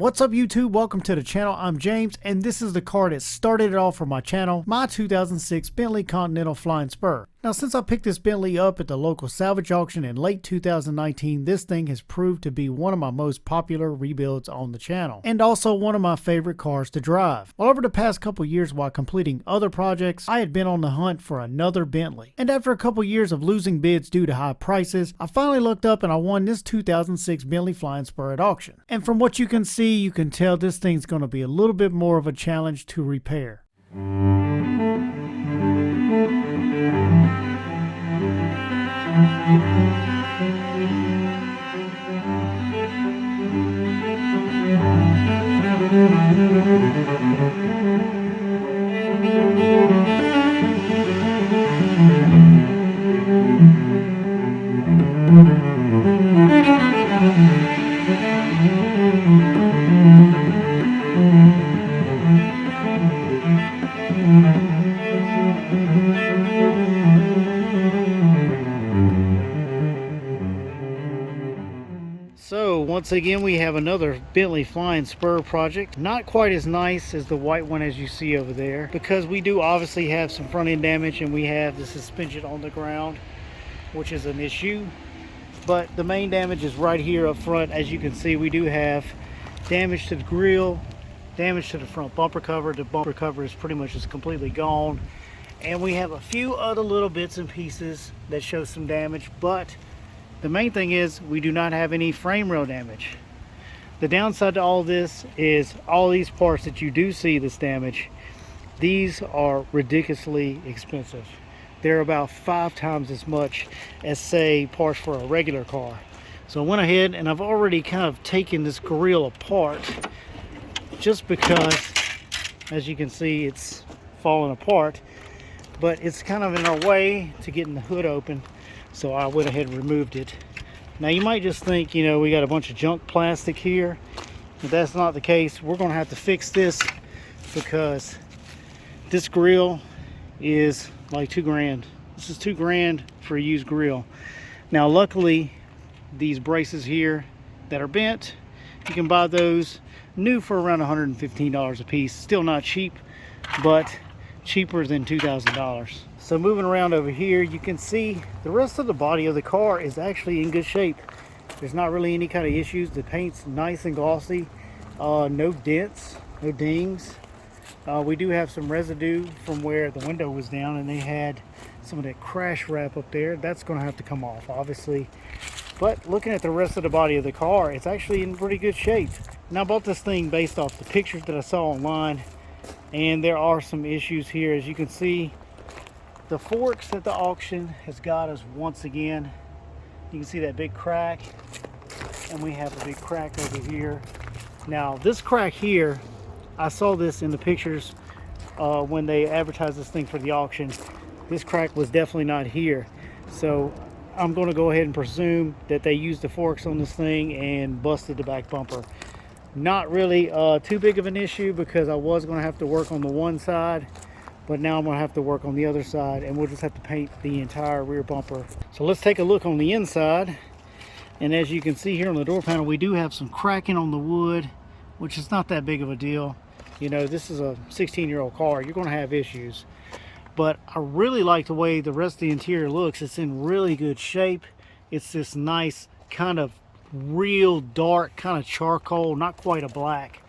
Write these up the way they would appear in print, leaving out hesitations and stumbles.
What's up YouTube? Welcome to the channel. I'm James and this is the car that started it all for my channel, my 2006 Bentley Continental Flying Spur. Now since I picked this Bentley up at the local salvage auction in late 2019, this thing has proved to be one of my most popular rebuilds on the channel and also one of my favorite cars to drive. Well, over the past couple years while completing other projects, I had been on the hunt for another Bentley. And after a couple years of losing bids due to high prices, I finally looked up and I won this 2006 Bentley Flying Spur at auction. And from what you can see, you can tell this thing's going to be a little bit more of a challenge to repair. So once again we have another Bentley Flying Spur project. Not quite as nice as the white one as you see over there, because we do obviously have some front end damage and we have the suspension on the ground, which is an issue. But the main damage is right here up front. As you can see, we do have damage to the grille, damage to the front bumper cover. The bumper cover is pretty much just completely gone. And we have a few other little bits and pieces that show some damage, but the main thing is we do not have any frame rail damage. The downside to all this is all these parts that you do see this damage, these are ridiculously expensive. They're about 5 times as much as, say, parts for a regular car. So I went ahead and I've already kind of taken this grille apart, just because, as you can see, it's falling apart, but it's kind of in our way to getting the hood open. So I went ahead and removed it. Now you might just think, you know, we got a bunch of junk plastic here, but that's not the case. We're gonna have to fix this because this grill is like $2 grand. This is $2 grand for a used grill. Now luckily these braces here that are bent, you can buy those new for around $115 a piece. Still not cheap, but cheaper than $2,000. So moving around over here, you can see the rest of the body of the car is actually in good shape. There's not really any kind of issues. The paint's nice and glossy, no dents, no dings. We do have some residue from where the window was down and they had some of that crash wrap up there. That's going to have to come off, obviously. But looking at the rest of the body of the car, it's actually in pretty good shape. Now I bought this thing based off the pictures that I saw online, and there are some issues here. As you can see, the forks at the auction has got us once again. You can see that big crack, and we have a big crack over here. Now this crack here, I saw this in the pictures when they advertised this thing for the auction. This crack was definitely not here, so I'm going to go ahead and presume that they used the forks on this thing and busted the back bumper. Not really too big of an issue, because I was going to have to work on the one side, but now I'm going to have to work on the other side, and we'll just have to paint the entire rear bumper. So let's take a look on the inside. And as you can see here on the door panel, we do have some cracking on the wood, which is not that big of a deal. You know, this is a 16-year-old car. You're going to have issues. But I really like the way the rest of the interior looks. It's in really good shape. It's this nice kind of real dark kind of charcoal, not quite a black,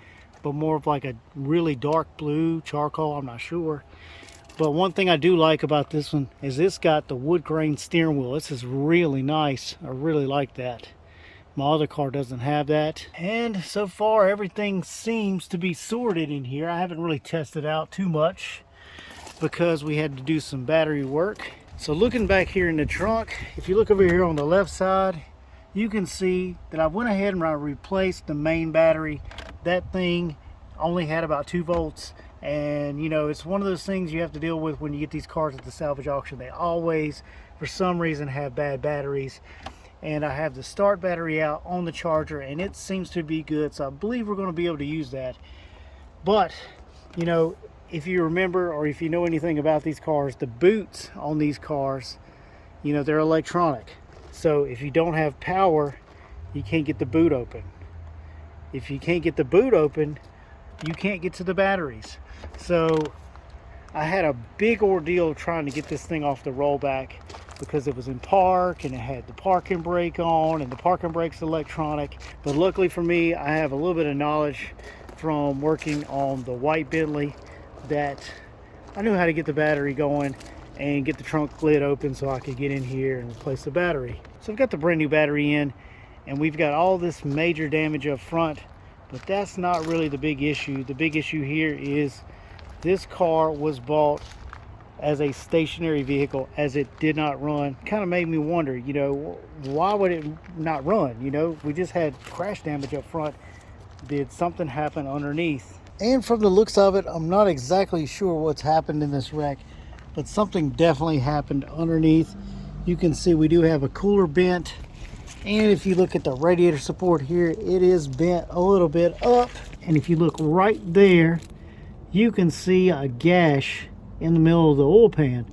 but more of like a really dark blue charcoal. I'm not sure. But one thing I do like about this one is it's got the wood grain steering wheel. This is really nice. I really like that. My other car doesn't have that. And so far everything seems to be sorted in here. I haven't really tested out too much because we had to do some battery work. So looking back here in the trunk, if you look over here on the left side, you can see that I went ahead and I replaced the main battery. That thing only had about 2 volts, and you know, it's one of those things you have to deal with when you get these cars at the salvage auction. They always, for some reason, have bad batteries. And I have the start battery out on the charger and it seems to be good, so I believe we're going to be able to use that. But you know, if you remember, or if you know anything about these cars, the boots on these cars, you know, they're electronic. So if you don't have power, you can't get the boot open. if you can't get the boot open, you can't get to the batteries. So I had a big ordeal trying to get this thing off the rollback because it was in park and it had the parking brake on, and the parking brake's electronic. But luckily for me, I have a little bit of knowledge from working on the white Bentley that I knew how to get the battery going and get the trunk lid open so I could get in here and replace the battery. So I've got the brand new battery in, and we've got all this major damage up front, but that's not really the big issue. The big issue here is this car was bought as a stationary vehicle, as it did not run. Kind of made me wonder, you know, why would it not run? You know, we just had crash damage up front. Did something happen underneath? And from the looks of it, I'm not exactly sure what's happened in this wreck, but something definitely happened underneath. You can see we do have a cooler bent, and if you look at the radiator support here, it is bent a little bit up. And if you look right there, you can see a gash in the middle of the oil pan,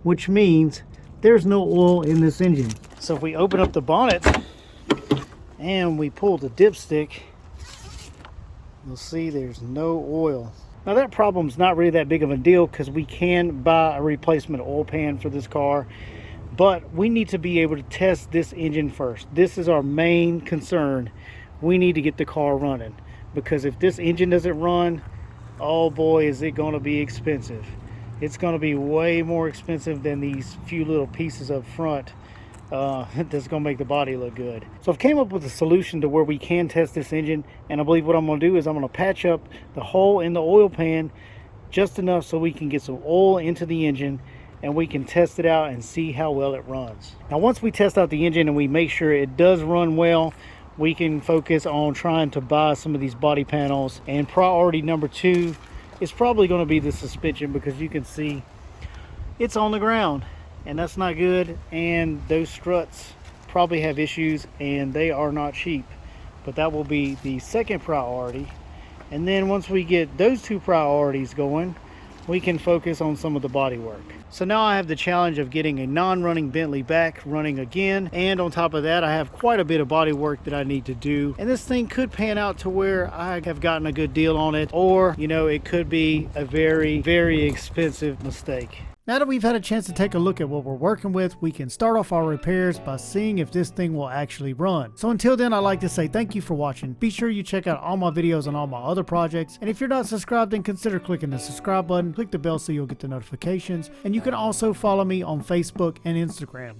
which means there's no oil in this engine. So if we open up the bonnet and we pull the dipstick, you'll see there's no oil. Now that problem's not really that big of a deal because we can buy a replacement oil pan for this car, but we need to be able to test this engine first. This is our main concern. We need to get the car running, because if this engine doesn't run, oh boy, is it going to be expensive. It's going to be way more expensive than these few little pieces up front that's going to make the body look good. So I've came up with a solution to where we can test this engine, and I believe what I'm going to do is I'm going to patch up the hole in the oil pan just enough so we can get some oil into the engine and we can test it out and see how well it runs. Now once we test out the engine and we make sure it does run well, we can focus on trying to buy some of these body panels. And priority number 2 is probably going to be the suspension, because you can see it's on the ground and that's not good, and those struts probably have issues and they are not cheap. But that will be the second priority, and then once we get those 2 priorities going, we can focus on some of the body work. So now I have the challenge of getting a non-running Bentley back running again, and on top of that I have quite a bit of body work that I need to do, and this thing could pan out to where I have gotten a good deal on it, or you know, it could be a very expensive mistake. Now that we've had a chance to take a look at what we're working with, we can start off our repairs by seeing if this thing will actually run. So until then, I'd like to say thank you for watching. Be sure you check out all my videos on all my other projects, and if you're not subscribed, then consider clicking the subscribe button, click the bell so you'll get the notifications, and you can also follow me on Facebook and Instagram.